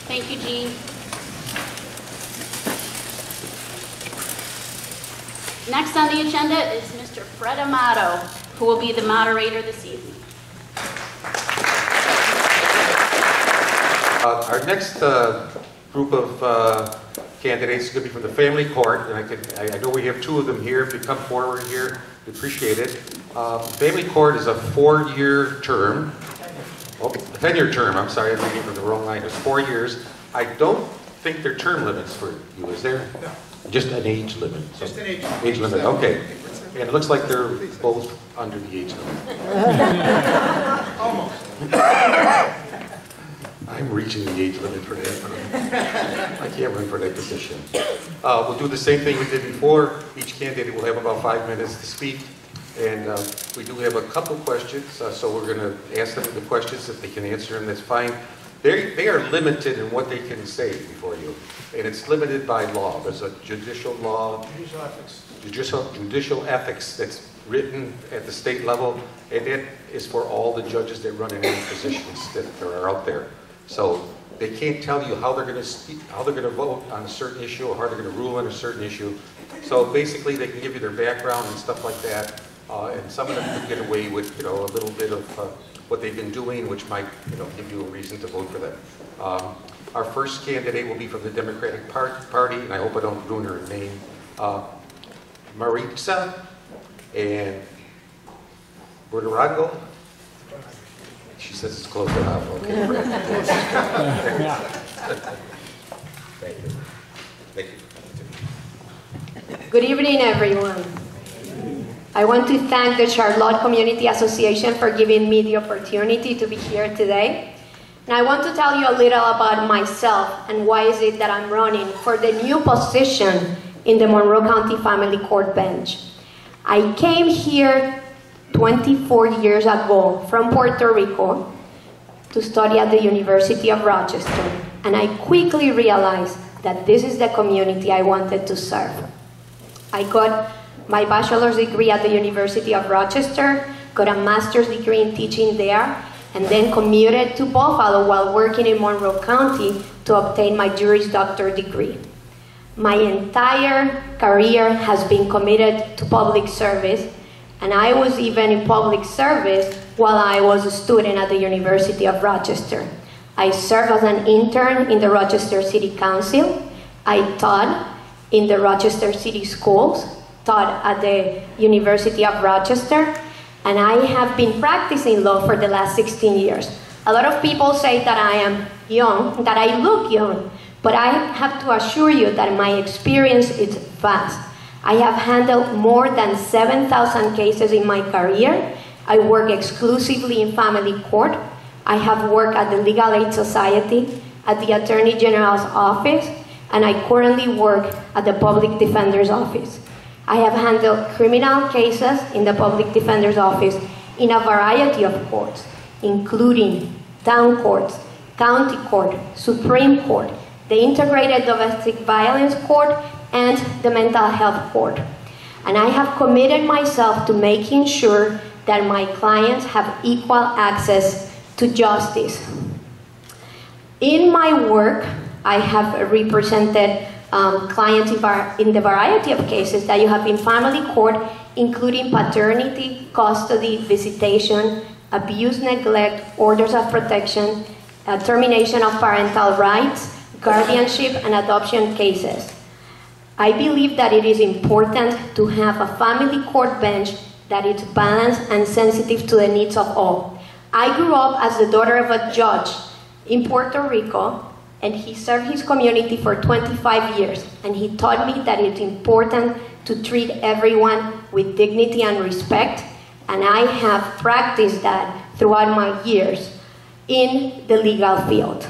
Thank you, Jean. Next on the agenda is Mr. Fred Amato, who will be the moderator this evening. Our next group of candidates is going to be from the family court, and I know we have two of them here. If you come forward here, we appreciate it. Family court is a 4-year term. Oh, 10-year term, I'm sorry, I'm reading from the wrong line. It's 4 years. I don't think there are term limits for you, is there? No. Just an age limit. So Just an age limit. Age limit, okay. And it looks like they're both under the age limit. Almost. I'm reaching the age limit for that. I can't run for that position. We'll do the same thing we did before. Each candidate will have about 5 minutes to speak. And we do have a couple questions, so we're going to ask them the questions. If they can answer them, that's fine. They are limited in what they can say before you. And it's limited by law. There's a judicial law. Judicial ethics. Judicial ethics that's written at the state level. And that is for all the judges that run in any positions that are out there. So they can't tell you how they're going to speak, how they're going to vote on a certain issue, or how they're going to rule on a certain issue. So basically, they can give you their background and stuff like that. And some of them can get away with, a little bit of what they've been doing, which might, give you a reason to vote for them. Our first candidate will be from the Democratic Party, and I hope I don't ruin her name, Maritza and Borderango. She says it's close enough. Okay, Brad. Thank you. Thank you. Good evening, everyone. I want to thank the Charlotte Community Association for giving me the opportunity to be here today. And I want to tell you a little about myself and why is it that I'm running for the new position in the Monroe County Family Court bench. I came here 24 years ago from Puerto Rico to study at the University of Rochester, and I quickly realized that this is the community I wanted to serve. I got my bachelor's degree at the University of Rochester, got a master's degree in teaching there, and then commuted to Buffalo while working in Monroe County to obtain my Juris Doctor degree. My entire career has been committed to public service, and I was even in public service while I was a student at the University of Rochester. I served as an intern in the Rochester City Council. I taught in the Rochester City Schools, taught at the University of Rochester, and I have been practicing law for the last 16 years. A lot of people say that I am young, that I look young, but I have to assure you that my experience is vast. I have handled more than 7,000 cases in my career. I work exclusively in family court. I have worked at the Legal Aid Society, at the Attorney General's office, and I currently work at the Public Defender's office. I have handled criminal cases in the Public Defender's office in a variety of courts, including town courts, county court, Supreme Court, the Integrated Domestic Violence Court, and the Mental Health Court. And I have committed myself to making sure that my clients have equal access to justice. In my work, I have represented clients in the variety of cases that you have in family court, including paternity, custody, visitation, abuse, neglect, orders of protection, termination of parental rights, guardianship, and adoption cases. I believe that it is important to have a family court bench that is balanced and sensitive to the needs of all. I grew up as the daughter of a judge in Puerto Rico, and he served his community for 25 years, and he taught me that it's important to treat everyone with dignity and respect, and I have practiced that throughout my years in the legal field.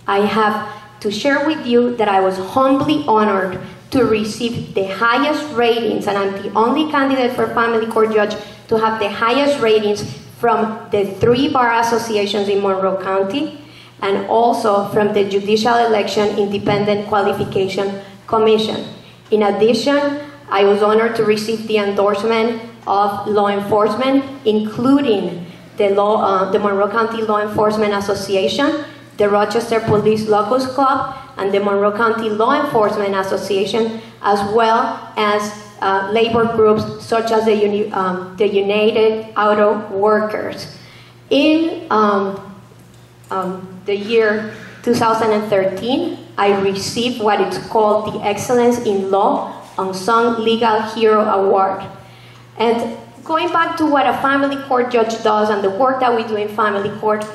I have to share with you that I was humbly honored to receive the highest ratings, and I'm the only candidate for family court judge to have the highest ratings from the 3 bar associations in Monroe County, and also from the Judicial Election Independent Qualification Commission. In addition, I was honored to receive the endorsement of law enforcement, including the Monroe County Law Enforcement Association, the Rochester Police Locus Club, and the Monroe County Law Enforcement Association, as well as labor groups such as the United Auto Workers. In the year 2013, I received what is called the Excellence in Law Unsung Legal Hero Award. And going back to what a family court judge does and the work that we do in family court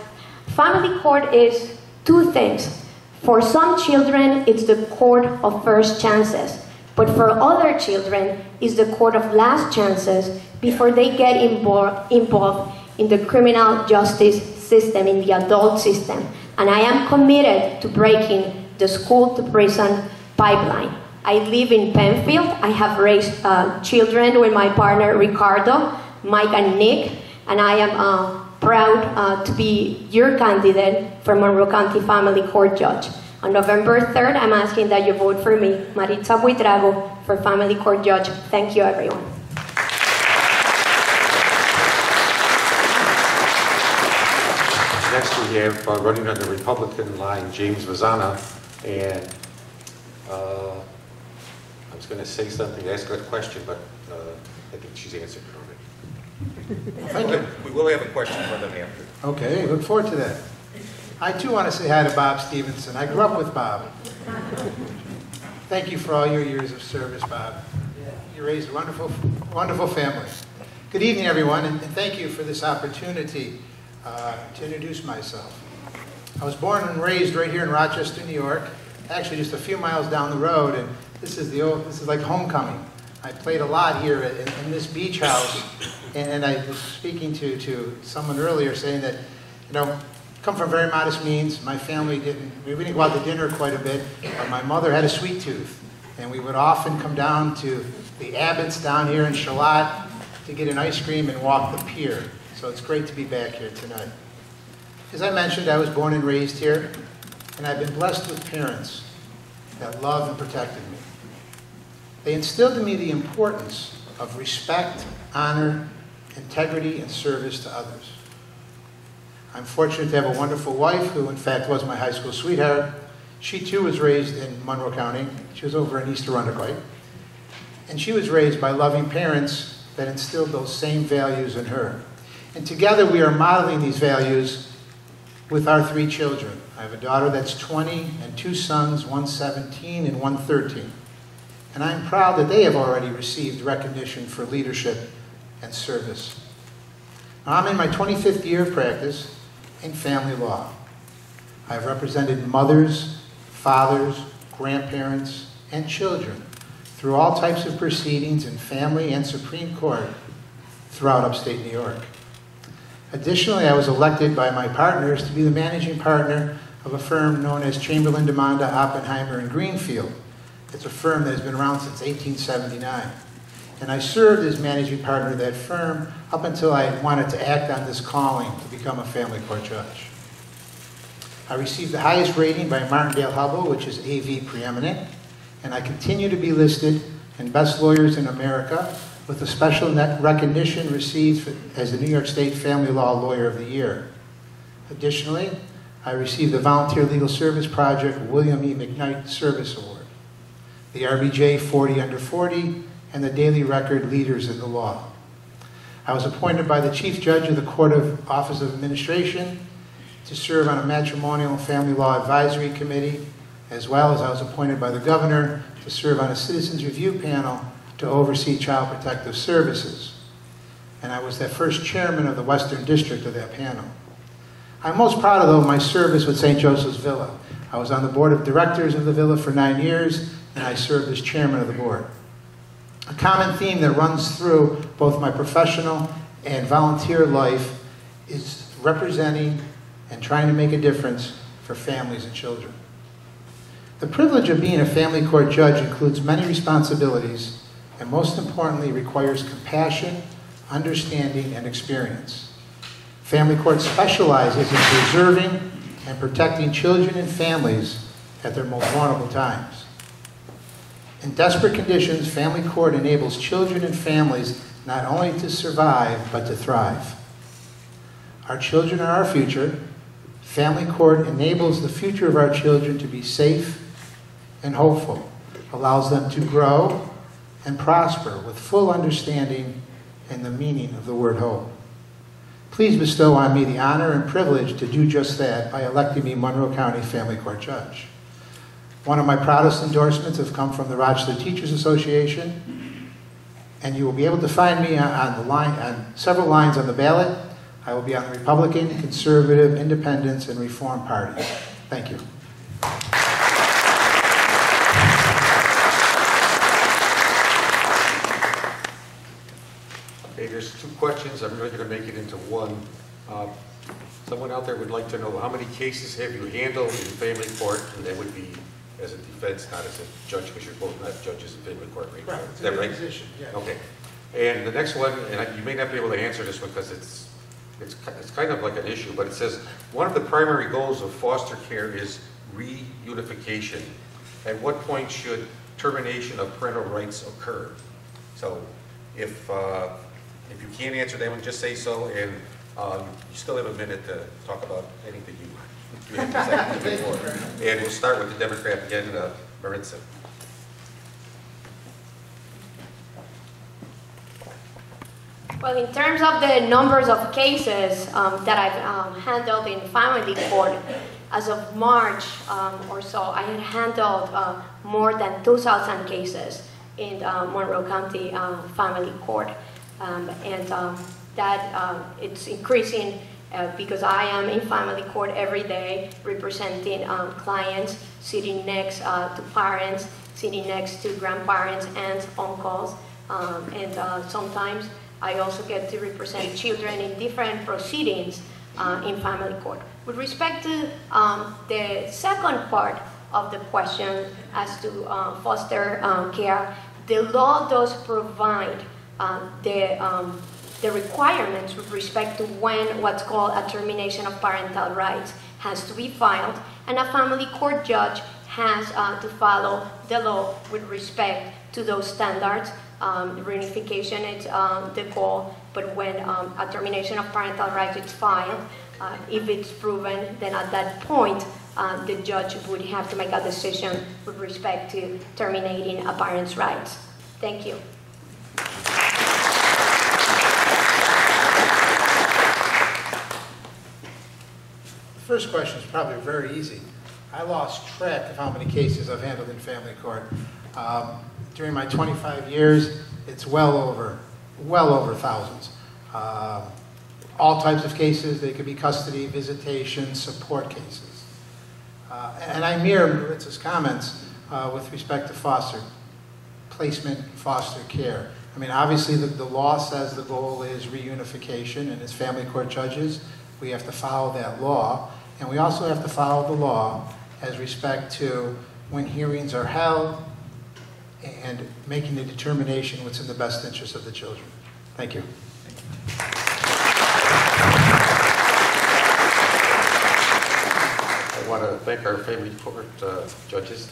is two things. For some children, it's the court of first chances. But for other children, it's the court of last chances before they get involved in the criminal justice system, in the adult system. And I am committed to breaking the school-to-prison pipeline. I live in Penfield. I have raised children with my partner, Ricardo, Mike, and Nick, and I am proud to be your candidate for Monroe County Family Court Judge. On November 3rd, I'm asking that you vote for me, Maritza Buitrago, for Family Court Judge. Thank you, everyone. Next we have running on the Republican line, James Vazana, and I was going to say something, ask a question, but I think she's answered it already. Thank you. We will have a question for them after. Okay, look forward to that. I too want to say hi to Bob Stevenson. I grew up with Bob. Thank you for all your years of service, Bob. You raised a wonderful, wonderful family. Good evening, everyone, and thank you for this opportunity to introduce myself. I was born and raised right here in Rochester, New York, actually just a few miles down the road, and this is like homecoming. I played a lot here in this beach house, and I was speaking to someone earlier saying that, you know, come from very modest means. My family we didn't go out to dinner quite a bit, but my mother had a sweet tooth, and we would often come down to the Abbott's down here in Charlotte to get an ice cream and walk the pier. So it's great to be back here tonight. As I mentioned, I was born and raised here, and I've been blessed with parents that loved and protected me. They instilled in me the importance of respect, honor, integrity, and service to others. I'm fortunate to have a wonderful wife who, in fact, was my high school sweetheart. She, too, was raised in Monroe County. She was over in East Arundecoit. And she was raised by loving parents that instilled those same values in her. And together we are modeling these values with our 3 children. I have a daughter that's 20 and 2 sons, one 17 and one 13. And I'm proud that they have already received recognition for leadership and service. Now, I'm in my 25th year of practice in family law. I've represented mothers, fathers, grandparents, and children through all types of proceedings in family and Supreme Court throughout upstate New York. Additionally, I was elected by my partners to be the managing partner of a firm known as Chamberlain, DeMonda, Oppenheimer, and Greenfield. It's a firm that has been around since 1879. And I served as managing partner of that firm up until I wanted to act on this calling to become a family court judge. I received the highest rating by Martindale-Hubbell, which is AV preeminent, and I continue to be listed in Best Lawyers in America with a special recognition received as the New York State Family Law Lawyer of the Year. Additionally, I received the Volunteer Legal Service Project William E. McKnight Service Award, the RBJ 40 Under 40, and the Daily Record Leaders in the Law. I was appointed by the Chief Judge of the Court of Office of Administration to serve on a Matrimonial and Family Law Advisory Committee, as well as I was appointed by the Governor to serve on a Citizens Review Panel to oversee Child Protective Services. And I was the first chairman of the Western District of that panel. I'm most proud of, though, my service with St. Joseph's Villa. I was on the board of directors of the Villa for 9 years, and I served as chairman of the board. A common theme that runs through both my professional and volunteer life is representing and trying to make a difference for families and children. The privilege of being a family court judge includes many responsibilities, and most importantly requires compassion, understanding, and experience. Family court specializes in preserving and protecting children and families at their most vulnerable times. In desperate conditions, family court enables children and families not only to survive, but to thrive. Our children are our future. Family court enables the future of our children to be safe and hopeful, allows them to grow and prosper with full understanding and the meaning of the word hope. Please bestow on me the honor and privilege to do just that by electing me Monroe County Family Court Judge. One of my proudest endorsements have come from the Rochester Teachers Association, and you will be able to find me on several lines on the ballot. I will be on the Republican, Conservative, Independents, and Reform parties. Thank you. Okay, there's two questions. I'm really going to make it into one. Someone out there would like to know how many cases have you handled in family court, and that would be as a defense, not as a judge, because you're both not judges in family court right now. Is that right? Position, yes. Okay. And the next one, and you may not be able to answer this one because it's kind of like an issue, but it says, one of the primary goals of foster care is reunification. At what point should termination of parental rights occur? So if you can't answer that one, just say so, and you still have a minute to talk about anything you have to say before. And we'll start with the Democrat again, Maritza. Well, in terms of the numbers of cases that I've handled in family court, as of March or so, I had handled more than 2,000 cases in Monroe County Family Court. That it's increasing because I am in family court every day representing clients, sitting next to parents, sitting next to grandparents, aunts, uncles, and sometimes I also get to represent children in different proceedings in family court. With respect to the second part of the question as to foster care, the law does provide the requirements with respect to when what's called a termination of parental rights has to be filed, and a family court judge has to follow the law with respect to those standards. Reunification is the goal, but when a termination of parental rights is filed, if it's proven, then at that point, the judge would have to make a decision with respect to terminating a parent's rights. Thank you. The first question is probably very easy. I lost track of how many cases I've handled in family court. During my 25 years, it's well over thousands. All types of cases. They could be custody, visitation, support cases. And I mirror Maritza's comments with respect to foster placement, foster care. I mean, obviously the law says the goal is reunification, and as family court judges, we have to follow that law. And we also have to follow the law as respect to when hearings are held and making the determination what's in the best interest of the children. Thank you. I want to thank our family court judges.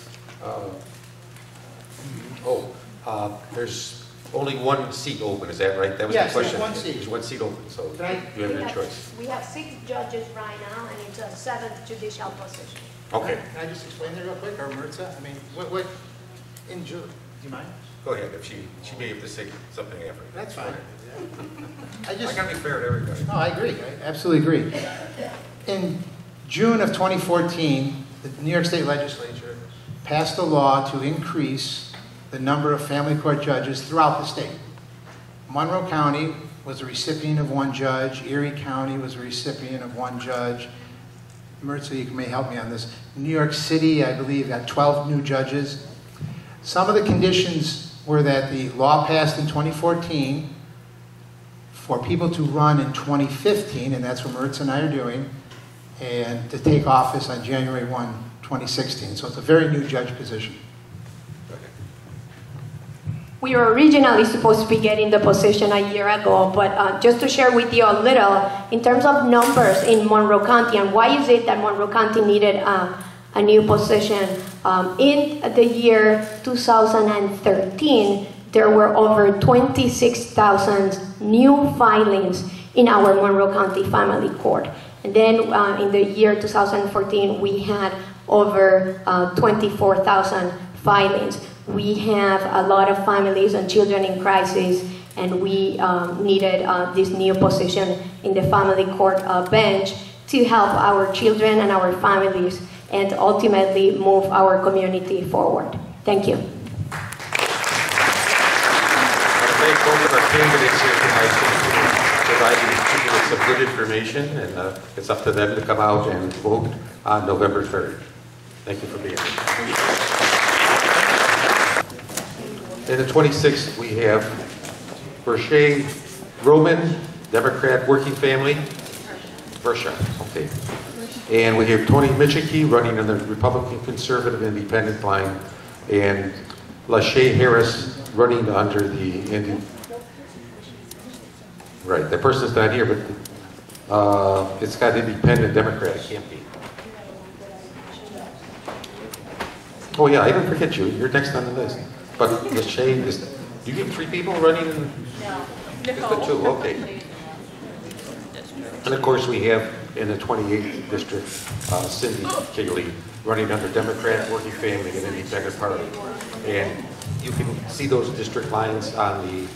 There's only one seat open, is that right? That was yes, the question. There's one seat. There's one seat open, so you have your choice. We have 6 judges right now, and it's a 7th judicial position. Okay. Can I just explain that real quick, or Maritza? I mean, do you mind? Go ahead. If she may have to say something after. That's fine. I gotta be fair to everybody. No, I agree. I absolutely agree. In June of 2014, the New York State Legislature passed a law to increase the number of family court judges throughout the state. Monroe County was a recipient of 1 judge. Erie County was a recipient of 1 judge. Maritza, you may help me on this. New York City, I believe, got 12 new judges. Some of the conditions were that the law passed in 2014 for people to run in 2015, and that's what Maritza and I are doing, and to take office on January 1, 2016. So it's a very new judge position. We were originally supposed to be getting the position a year ago, but just to share with you a little, in terms of numbers in Monroe County, and why is it that Monroe County needed a new position, in the year 2013, there were over 26,000 new filings in our Monroe County Family Court. And then in the year 2014, we had over 24,000 filings. We have a lot of families and children in crisis, and we needed this new position in the family court bench to help our children and our families and ultimately move our community forward. Thank you. I thank both of our candidates here tonight for providing people with some good information, and it's up to them to come out and vote on November 3rd. Thank you for being here. In the 26th, we have Roger Robach, Democrat Working Family. Versha, okay. And we have Tony Michicki running on the Republican Conservative Independent line, and LaShae Harris running under the Indian. Right, the person's not here, but it's got Independent Democrat. It can't be. Oh yeah, I didn't forget you. You're next on the list. But LaShae is. You get 3 people running? No. Just the 2. Okay. And of course, we have in the 28th district, Cindy Cayley running under Democrat Working Family and Independent Party. And you can see those district lines on the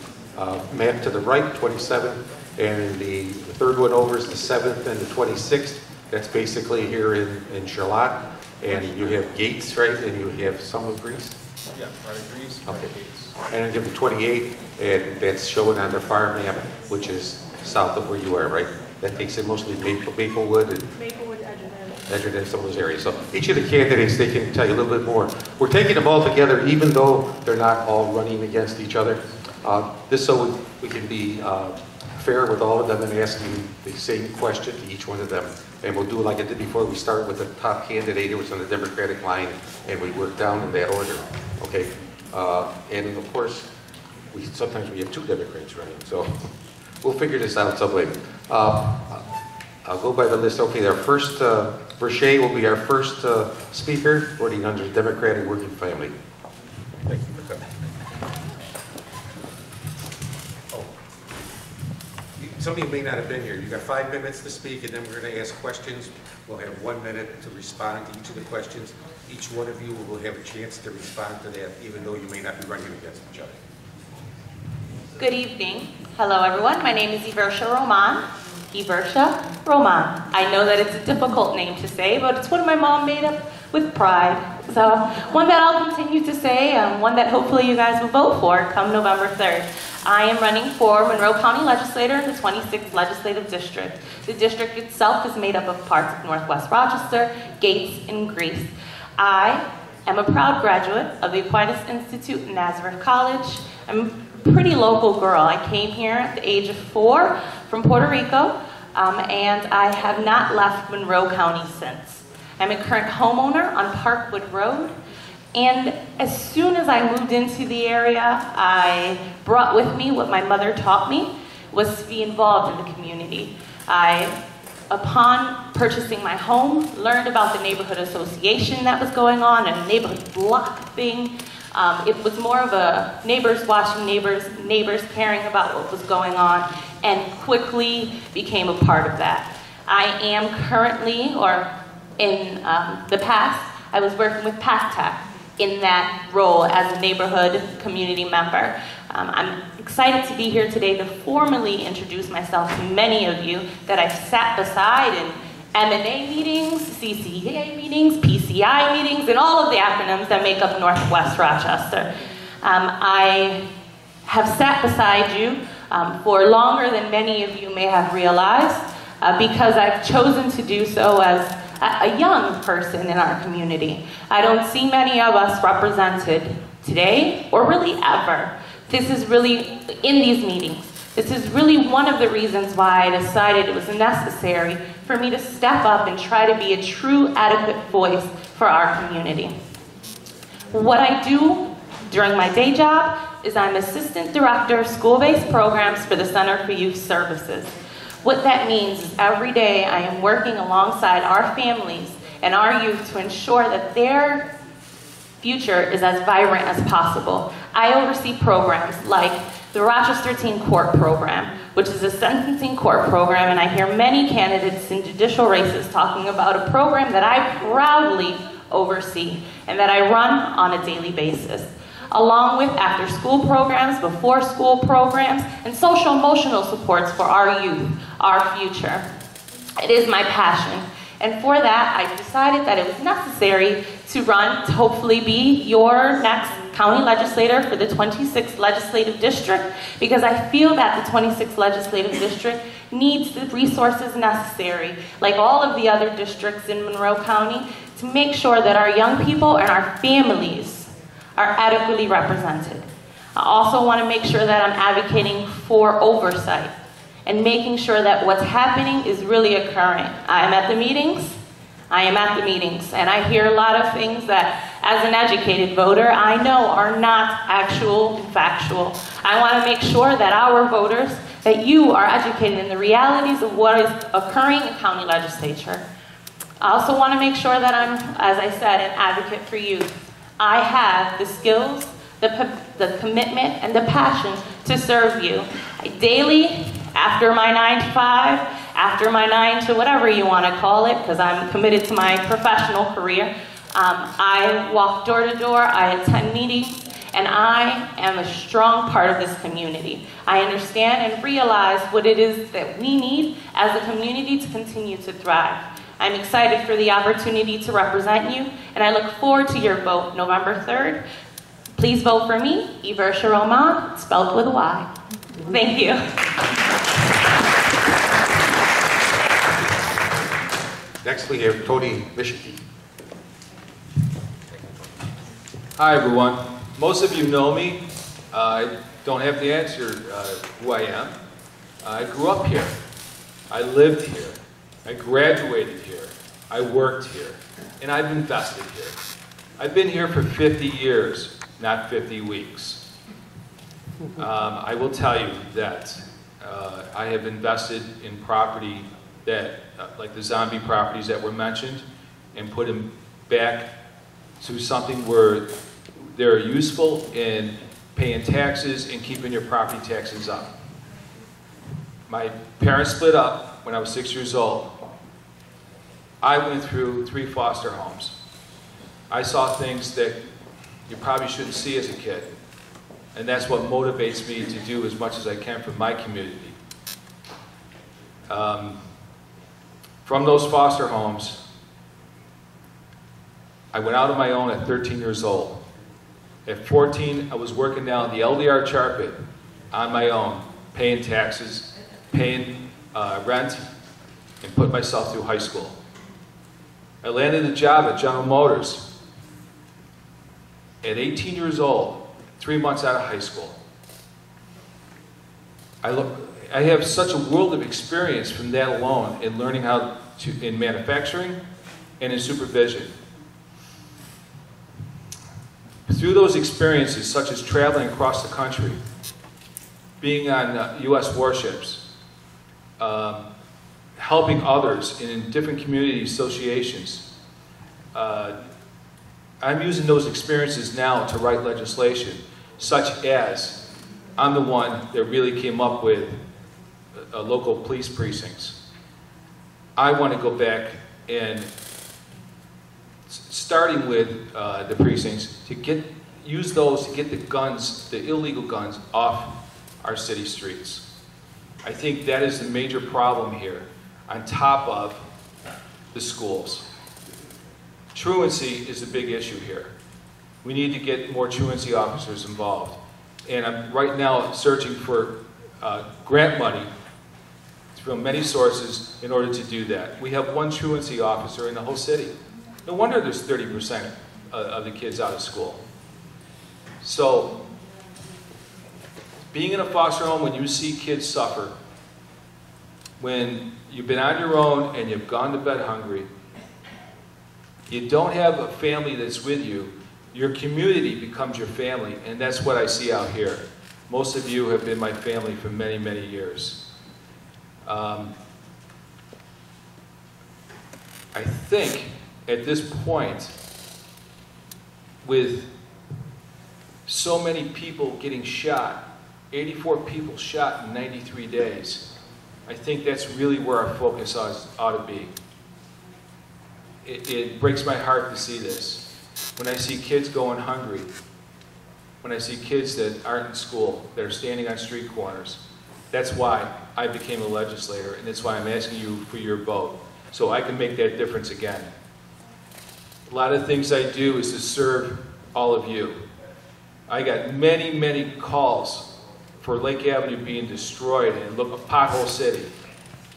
map to the right, 27th, and the third one over is the 7th and the 26th. That's basically here in Charlotte. And you have Gates, right? And you have some of Greece? Yeah, right, Greece, okay. And you have the 28th, and that's showing on the far map, which is south of where you are, right? That takes in mostly Maplewood and Edgerton, some of those areas. So each of the candidates, they can tell you a little bit more. We're taking them all together, even though they're not all running against each other. This so we can be fair with all of them and asking the same question to each one of them. And we'll do like I did before. We start with the top candidate who was on the Democratic line, and we work down in that order. Okay. And of course, sometimes we have 2 Democrats running. So we'll figure this out some way. I'll go by the list. Okay, our first, Versha will be our first speaker, running under the Democratic Working Family. Thank you for coming. Oh. Some of you may not have been here. You got 5 minutes to speak, and then we're going to ask questions. We'll have 1 minute to respond to each of the questions. Each one of you will have a chance to respond to that, even though you may not be running against each other. Good evening. Hello, everyone. My name is Iversha Roman. Iversha Roman. I know that it's a difficult name to say, but it's one my mom made up with pride. So one that I'll continue to say, one that hopefully you guys will vote for come November 3rd. I am running for Monroe County Legislator in the 26th Legislative District. The district itself is made up of parts of Northwest Rochester, Gates, and Greece. I am a proud graduate of the Aquinas Institute in Nazareth College. I'm a pretty local girl. I came here at the age of 4 from Puerto Rico, and I have not left Monroe County since. I'm a current homeowner on Parkwood Road, and as soon as I moved into the area, I brought with me what my mother taught me, was to be involved in the community. Upon purchasing my home, learned about the neighborhood association that was going on, and a neighborhood block thing. It was more of a neighbors watching neighbors caring about what was going on, and quickly became a part of that. I am currently, or in the past, I was working with PACTAC in that role as a neighborhood community member. I'm excited to be here today to formally introduce myself to many of you that I've sat beside in M&A meetings, CCA meetings, PCI meetings, and all of the acronyms that make up Northwest Rochester. I have sat beside you for longer than many of you may have realized because I've chosen to do so as a young person in our community. I don't see many of us represented today, or really ever. This is really, in these meetings, this is really one of the reasons why I decided it was necessary for me to step up and try to be a true, adequate voice for our community. What I do during my day job is I'm Assistant Director of School-Based Programs for the Center for Youth Services. What that means is every day I am working alongside our families and our youth to ensure that their future is as vibrant as possible. I oversee programs like the Rochester Teen Court Program, which is a sentencing court program, and I hear many candidates in judicial races talking about a program that I proudly oversee and that I run on a daily basis, along with after-school programs, before-school programs, and social-emotional supports for our youth, our future. It is my passion, and for that, I decided that it was necessary to run to hopefully be your next county legislator for the 26th legislative district, because I feel that the 26th legislative district needs the resources necessary, like all of the other districts in Monroe County, to make sure that our young people and our families are adequately represented. I also want to make sure that I'm advocating for oversight and making sure that what's happening is really occurring. I am at the meetings, and I hear a lot of things that, as an educated voter, I know are not actual and factual. I want to make sure that our voters, that you are educated in the realities of what is occurring in county legislature. I also want to make sure that I'm, as I said, an advocate for youth. I have the skills, the commitment, and the passion to serve you. Daily, after my 9 to 5, after my 9 to whatever you want to call it, because I'm committed to my professional career, I walk door to door, I attend meetings, and I am a strong part of this community. I understand and realize what it is that we need as a community to continue to thrive. I'm excited for the opportunity to represent you, and I look forward to your vote November 3rd. Please vote for me, Roger Robach, spelled with a Y. Thank you. Next, we have Tony Mischke. Hi, everyone. Most of you know me. I don't have to answer who I am. I grew up here. I lived here. I graduated here. I worked here. And I've invested here. I've been here for 50 years, not 50 weeks. I will tell you that I have invested in property that, like the zombie properties that were mentioned, and put them back to something where they're useful in paying taxes and keeping your property taxes up. My parents split up when I was 6 years old. I went through 3 foster homes. I saw things that you probably shouldn't see as a kid. And that's what motivates me to do as much as I can for my community. From those foster homes, I went out on my own at 13 years old. At 14, I was working down the LDR Charpit on my own, paying taxes, paying rent, and put myself through high school. I landed a job at General Motors at 18 years old, 3 months out of high school. I have such a world of experience from that alone in learning how to, in manufacturing and in supervision. Through those experiences, such as traveling across the country, being on U.S. warships, helping others in different community associations, I'm using those experiences now to write legislation, such as I'm the one that really came up with local police precincts. I want to go back and, starting with the precincts, to use those to get the guns, the illegal guns, off our city streets. I think that is the major problem here, on top of the schools. Truancy is a big issue here. We need to get more truancy officers involved. And I'm right now searching for grant money from many sources in order to do that. We have 1 truancy officer in the whole city. No wonder there's 30% of the kids out of school. So, being in a foster home when you see kids suffer, when you've been on your own and you've gone to bed hungry, you don't have a family that's with you, your community becomes your family, and that's what I see out here. Most of you have been my family for many, many years. I think at this point, with so many people getting shot 84 people shot in 93 days. I think that's really where our focus ought to be. It breaks my heart to see this. When I see kids going hungry, when I see kids that aren't in school, that are standing on street corners, that's why I became a legislator, and that's why I'm asking you for your vote, so I can make that difference again. A lot of things I do is to serve all of you. I got many, many calls for Lake Avenue being destroyed and look a pothole city.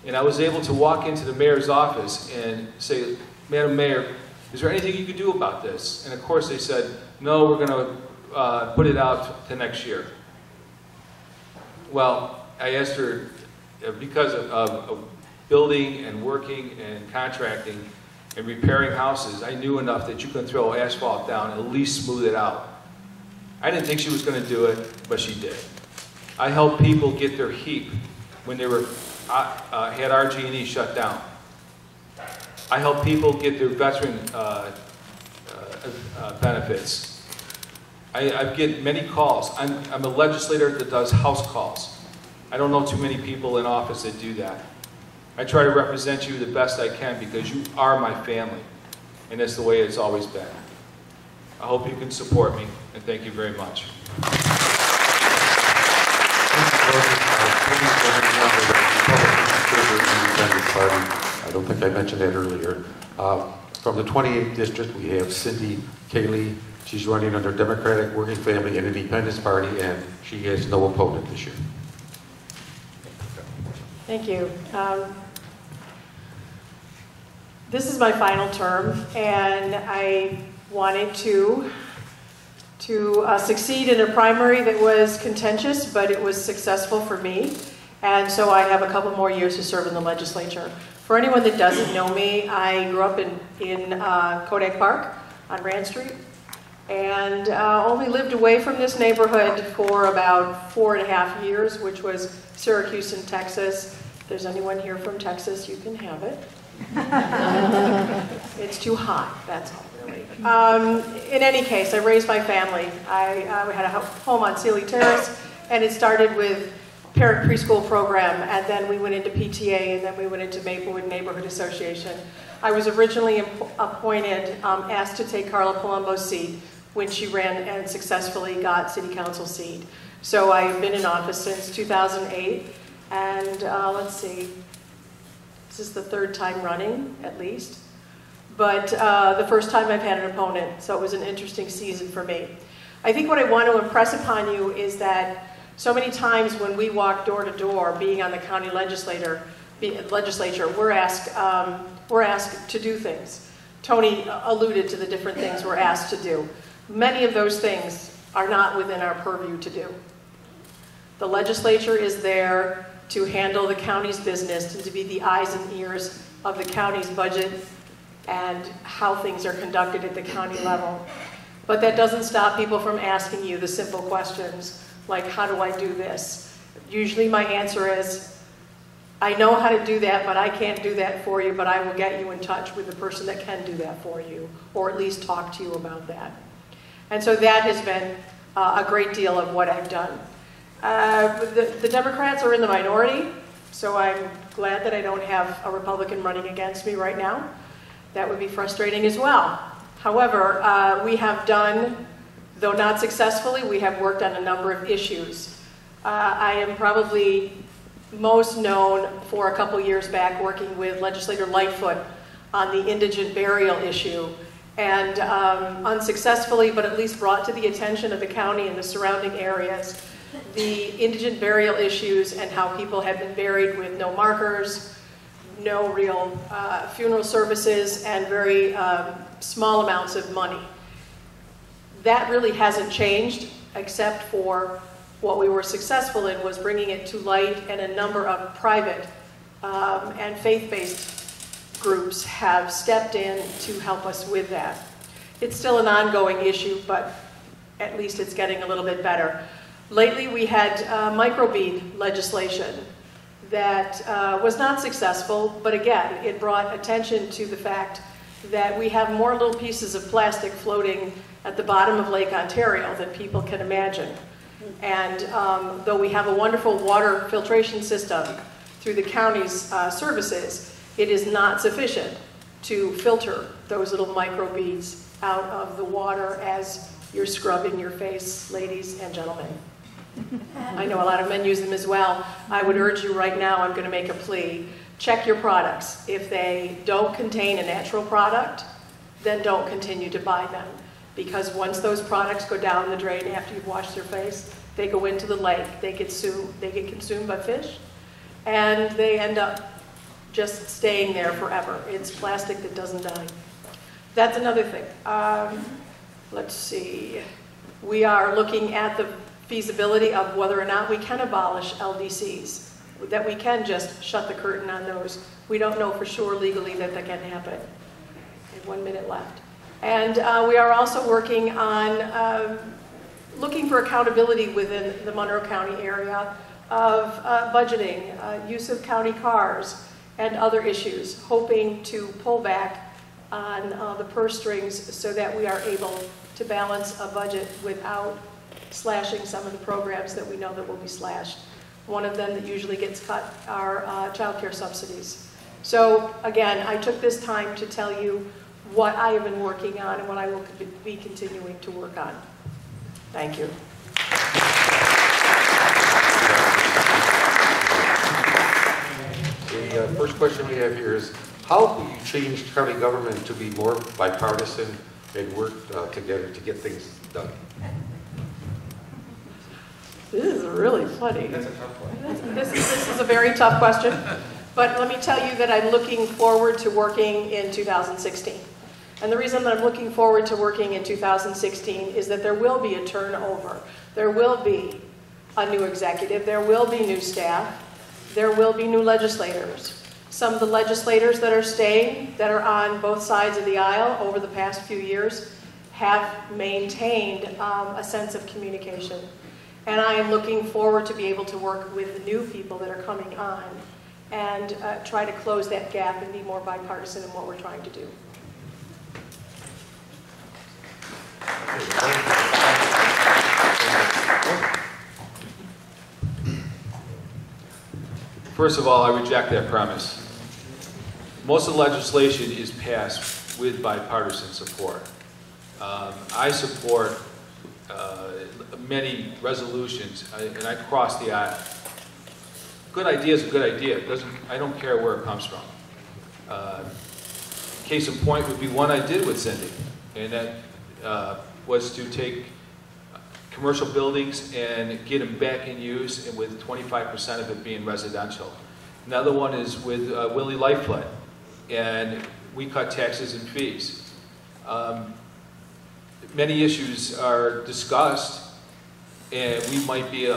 And I was able to walk into the mayor's office and say, Madam Mayor, is there anything you could do about this? And of course they said, no, we're going to put it out to next year. Well, I asked her, because of building and working and contracting and repairing houses, I knew enough that you can throw asphalt down and at least smooth it out. I didn't think she was going to do it, but she did. I helped people get their HEAP when they were had RG&E shut down. I helped people get their veteran benefits. I get many calls. I'm a legislator that does house calls. I don't know too many people in office that do that. I try to represent you the best I can because you are my family, and that's the way it's always been. I hope you can support me, and thank you very much. I don't think I mentioned that earlier. From the 28th district, we have Cindy Cayley. She's running under Democratic Working Family and Independence Party, and she has no opponent this year. Thank you. This is my final term, and I wanted to succeed in a primary that was contentious, but it was successful for me. And so I have a couple more years to serve in the legislature. For anyone that doesn't know me, I grew up in Kodak Park on Rand Street, and only lived away from this neighborhood for about 4.5 years, which was Syracuse in Texas. If there's anyone here from Texas, you can have it. It's too hot, that's all, really. In any case, I raised my family. I had a home on Sealy Terrace, and it started with parent preschool program, and then we went into PTA, and then we went into Maplewood Neighborhood Association. I was originally appointed, asked to take Carla Palumbo's seat when she ran and successfully got city council seat. So I've been in office since 2008, and let's see, this is the 3rd time running, at least. But the first time I've had an opponent, so it was an interesting season for me. I think what I want to impress upon you is that so many times when we walk door to door, being on the county legislature, we're asked to do things. Tony alluded to the different things we're asked to do. Many of those things are not within our purview to do. The legislature is there to handle the county's business and to be the eyes and ears of the county's budget and how things are conducted at the county level. But that doesn't stop people from asking you the simple questions like, how do I do this? Usually my answer is, I know how to do that, but I can't do that for you, but I will get you in touch with the person that can do that for you, or at least talk to you about that. And so that has been a great deal of what I've done. The Democrats are in the minority, so I'm glad that I don't have a Republican running against me right now. That would be frustrating as well. However, we have done, though not successfully, we have worked on a number of issues. I am probably most known for a couple years back working with Legislator Lightfoot on the indigent burial issue, and unsuccessfully, but at least brought to the attention of the county and the surrounding areas, the indigent burial issues and how people have been buried with no markers, no real funeral services, and very small amounts of money. That really hasn't changed, except for what we were successful in was bringing it to light, and a number of private and faith-based groups have stepped in to help us with that. It's still an ongoing issue, but at least it's getting a little bit better. Lately, we had microbead legislation that was not successful, but again, it brought attention to the fact that we have more little pieces of plastic floating at the bottom of Lake Ontario than people can imagine. And though we have a wonderful water filtration system through the county's services, it is not sufficient to filter those little microbeads out of the water as you're scrubbing your face, ladies and gentlemen. I know a lot of men use them as well. I would urge you right now, I'm going to make a plea, check your products. If they don't contain a natural product, then don't continue to buy them. Because once those products go down the drain after you've washed your face, they go into the lake, they get consumed by fish, and they end up just staying there forever. It's plastic that doesn't die. That's another thing. Let's see. We are looking at the feasibility of whether or not we can abolish LDCs, that we can just shut the curtain on those. We don't know for sure legally that that can happen. I have 1 minute left. And we are also working on looking for accountability within the Monroe County area of budgeting, use of county cars, and other issues, hoping to pull back on the purse strings so that we are able to balance a budget without slashing some of the programs that we know that will be slashed. One of them that usually gets cut are child care subsidies. So again, I took this time to tell you what I have been working on and what I will be continuing to work on. Thank you. The first question we have here is, how will you change county government to be more bipartisan and work together to get things done? This is really funny. That's a tough one. This is a very tough question, but let me tell you that I'm looking forward to working in 2016. And the reason that I'm looking forward to working in 2016 is that there will be a turnover. There will be a new executive. There will be new staff. There will be new legislators. Some of the legislators that are staying, that are on both sides of the aisle over the past few years, have maintained a sense of communication. And I am looking forward to be able to work with the new people that are coming on and try to close that gap and be more bipartisan in what we're trying to do. First of all, I reject that premise. Most of the legislation is passed with bipartisan support. I support many resolutions, and I cross the aisle. Good idea is a good idea. I don't care where it comes from. Case in point would be one I did with Cindy, and that was to take commercial buildings and get them back in use, and with 25% of it being residential. Another one is with Willie Lightfoot, and we cut taxes and fees. Many issues are discussed, and we might be,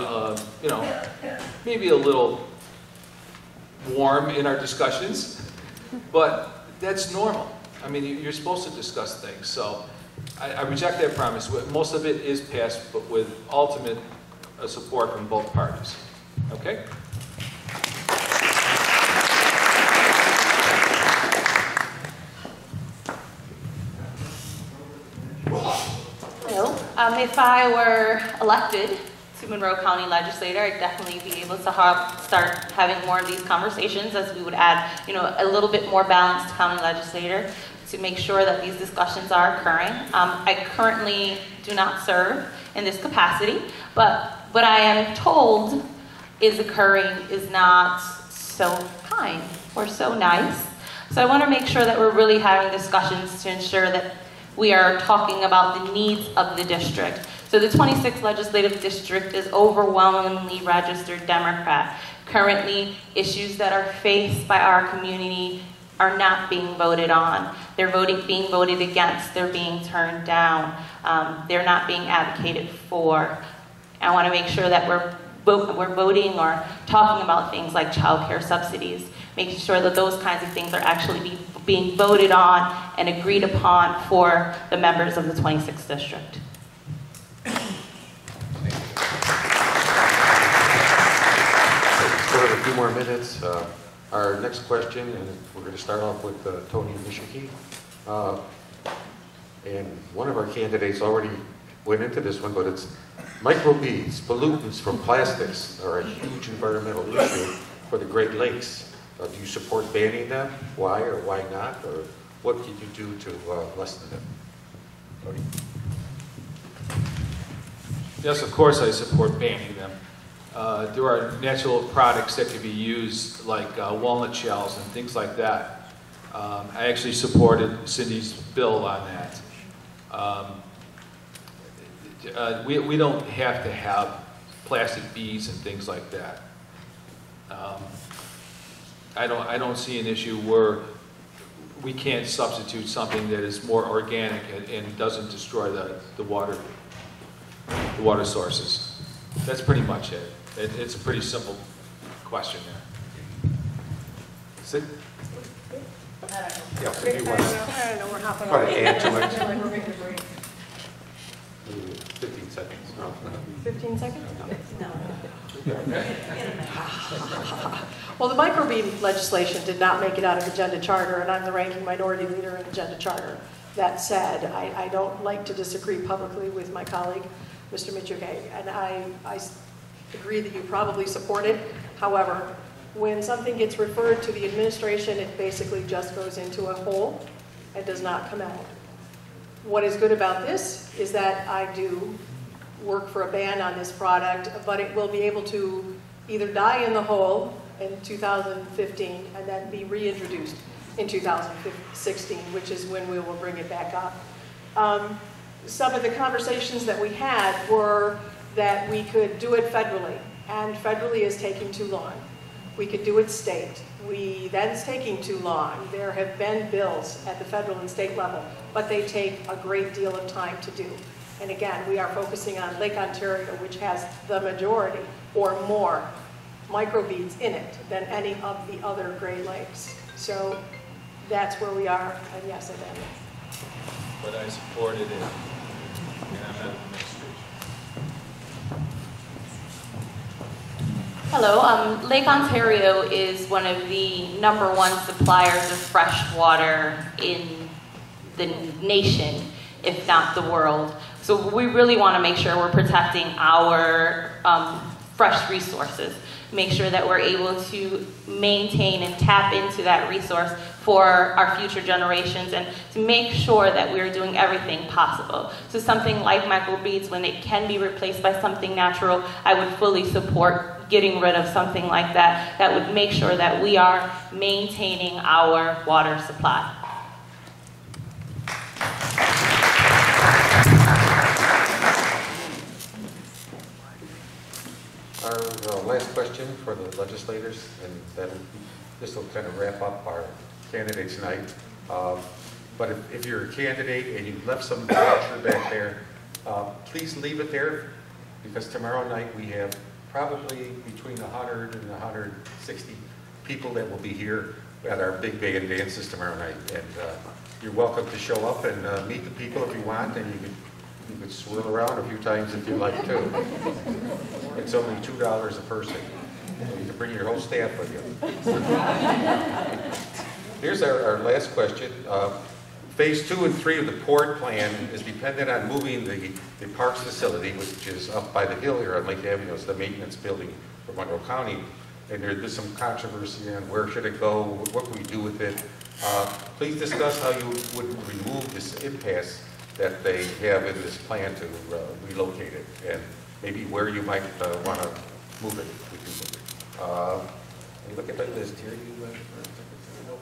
maybe a little warm in our discussions, but that's normal. I mean, you're supposed to discuss things, so I reject that premise. Most of it is passed, but with ultimate support from both parties. Okay? If I were elected to Monroe County Legislator, I'd definitely be able to start having more of these conversations, as we would add, a little bit more balanced county legislator to make sure that these discussions are occurring. I currently do not serve in this capacity, but what I am told is occurring is not so kind or so nice. So I want to make sure that we're really having discussions to ensure that we are talking about the needs of the district. So the 26th legislative district is overwhelmingly registered Democrat. Currently, issues that are faced by our community are not being voted on. They're being voted against. They're being turned down. They're not being advocated for. I want to make sure that we're voting or talking about things like child care subsidies, making sure that those kinds of things are actually being voted on and agreed upon for the members of the 26th district. Still have a few more minutes. Our next question, and we're going to start off with Tony Mishiki. And one of our candidates already went into this one, but it's microbeads, pollutants from plastics are a huge environmental issue for the Great Lakes. Do you support banning them? Why or why not? Or what can you do to lessen them? Tony? Yes, of course I support banning them. There are natural products that can be used, like walnut shells and things like that. I actually supported Cindy's bill on that. We don't have to have plastic beads and things like that. I don't see an issue where we can't substitute something that is more organic and doesn't destroy the water sources. That's pretty much it. It's a pretty simple question there. Sid? Yeah, I don't know, we're hopping Try on. to add to it. I feel like we're making a break. 15 seconds. No. 15 seconds? No. Well, the microbead legislation did not make it out of agenda charter, and I'm the ranking minority leader in agenda charter. That said, I don't like to disagree publicly with my colleague, Mr. Michuke, and I agree that you probably support it. However, when something gets referred to the administration, it basically just goes into a hole and does not come out. What is good about this is that I do work for a ban on this product, but it will be able to either die in the hole in 2015 and then be reintroduced in 2016, which is when we will bring it back up. Some of the conversations that we had were that we could do it federally, and federally is taking too long. We could do it state. That's taking too long. There have been bills at the federal and state level, but they take a great deal of time to do. And again, we are focusing on Lake Ontario, which has the majority or more microbeads in it than any of the other Great Lakes. So that's where we are, and yes, I am. But I supported it, and I'm not administration. Hello, Lake Ontario is one of the #1 suppliers of fresh water in the nation, if not the world. So we really want to make sure we're protecting our fresh resources, make sure that we're able to maintain and tap into that resource for our future generations, and to make sure that we're doing everything possible. So something like microbeads, when it can be replaced by something natural, I would fully support getting rid of something like that, that would make sure that we are maintaining our water supply. Our last question for the legislators, and then this will kind of wrap up our candidates night. But if you're a candidate and you left some voucher back there, please leave it there, because tomorrow night we have probably between 100 and 160 people that will be here at our big band dances tomorrow night. And you're welcome to show up and meet the people if you want, and you could swirl around a few times if you'd like to. It's only $2 a person. So you can bring your whole staff with you. Here's our last question. Phase 2 and 3 of the Port Plan is dependent on moving the parks facility, which is up by the hill here on Lake Avenue. It's the maintenance building for Monroe County. And there's some controversy on where should it go, what can we do with it. Please discuss how you would remove this impasse that they have in this plan to relocate it, and maybe where you might want to move it. Let me look at that list here.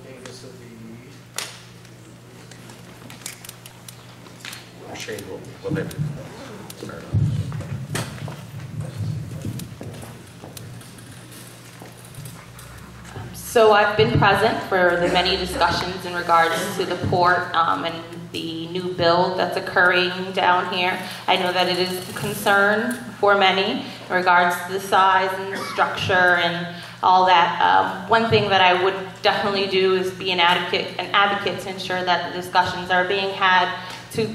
Okay, this will be... Shane will maybe start off. So I've been present for the many discussions in regards to the port and the new bill that's occurring down here. I know that it is a concern for many in regards to the size and the structure and all that. One thing that I would definitely do is be an advocate to ensure that the discussions are being had to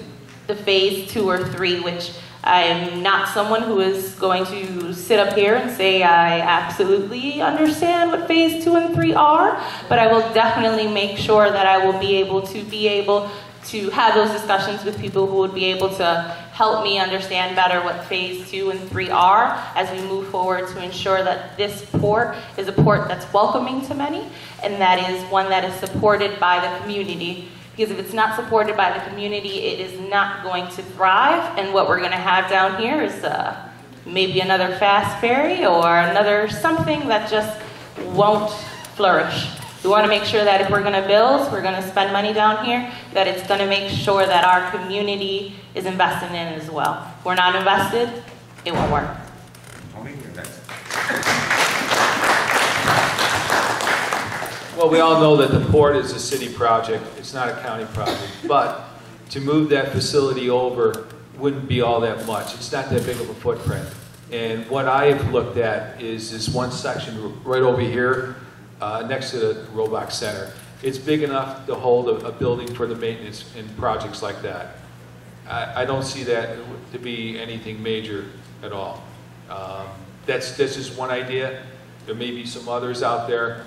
the phase 2 or 3, which I am not someone who is going to sit up here and say I absolutely understand what phase 2 and 3 are, but I will definitely make sure that I will be able to have those discussions with people who would be able to help me understand better what phase 2 and 3 are as we move forward to ensure that this port is a port that's welcoming to many and that is one that is supported by the community. Because if it's not supported by the community, it is not going to thrive. And what we're going to have down here is maybe another fast ferry or another something that just won't flourish. We want to make sure that if we're going to build, we're going to spend money down here, that it's going to make sure that our community is invested in it as well. If we're not invested, it won't work. Tony, you're next. Well, we all know that the port is a city project. It's not a county project. But to move that facility over wouldn't be all that much. It's not that big of a footprint. And what I have looked at is this one section right over here next to the Robach Center. It's big enough to hold a building for the maintenance and projects like that. I don't see that to be anything major at all. That's just one idea. There may be some others out there.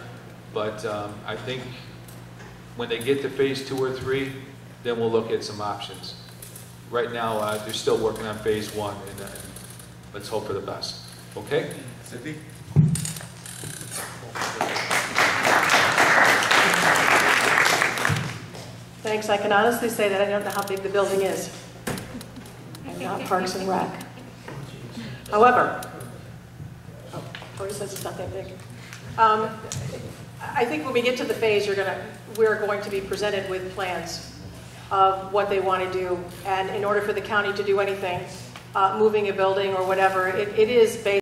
But I think when they get to phase 2 or 3, then we'll look at some options. Right now, they're still working on phase 1, and let's hope for the best. Okay? Cindy? Thanks. I can honestly say that I don't know how big the building is. I'm not Parks and Rec. However, Tori says it's not that big. I think when we get to the phase, we're going to be presented with plans of what they want to do. And in order for the county to do anything, moving a building or whatever, it is based